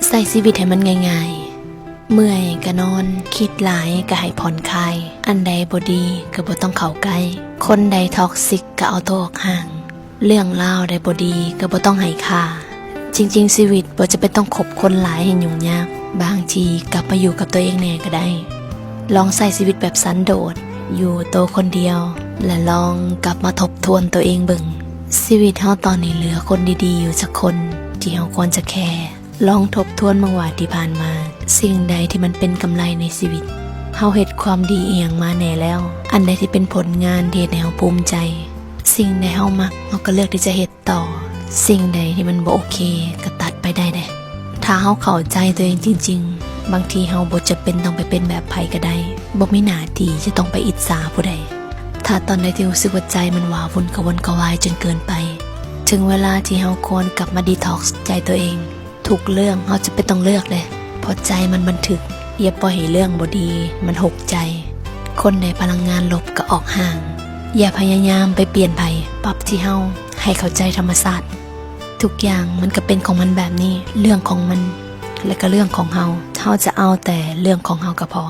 ใส่ชีวิตให้มันง่ายๆเมื่อยก็นอนคิดหลายก็ให้ผ่อนคลายอันใดบ่ดีก็บ่ต้องเข้าใกล้คนใดท็อกซิกก็เอาตัวออกห่างเรื่องราวใดบ่ดีก็บ่ต้องให้ค่าจริงๆชีวิตบ่จะเป็นต้องคบคนหลายให้ยุ่งยากบางทีกลับมาอยู่กับตัวเองแน่ก็ได้ลองใส่ชีวิตแบบสันโดษอยู่ตัวคนเดียวและลองกลับมาทบทวนตัวเองเบิ่งชีวิตเฮาตอนนี้เหลือคนดีๆอยู่สักคนที่เฮาควรจะแคร์ลองทบทวนบางว่าที่ผ่านมาสิ่งใดที่มันเป็นกำไรในชีวิตเฮาเฮ็ดความดีเอียงมาแน่แล้วอันใดที่เป็นผลงานที่เฮ็ดให้เฮาภูมิใจสิ่งใดเฮามักเฮาก็เลือกที่จะเฮ็ดต่อสิ่งใดที่มันบ่โอเคก็ตัดไปได้เด้ถ้าเฮาเข้าใจตัวเองจริงๆบางทีเฮาบ่จะเป็นต้องไปเป็นแบบไผก็ได้บ่มีหน้าที่จะต้องไปอิจฉาผู้ใดถ้าตอนใดที่รู้สึกว่าใจมันว้าวุ่นกระวนกระวายจนเกินไปถึงเวลาที่เฮาควรกลับมาดีท็อกซ์ใจตัวเองทุกเรื่องเฮาจะเป็นต้องเลือกเลยเพราะใจมันบันทึกอย่าปล่อยให้เรื่องบ่ดีมันหกใจคนในพลังงานลบก็ออกห่างอย่าพยายามไปเปลี่ยนไผปรับที่เฮาให้เข้าใจธรรมชาติทุกอย่างมันก็เป็นของมันแบบนี้เรื่องของมันและก็เรื่องของเฮาจะเอาแต่เรื่องของเฮาก็พอ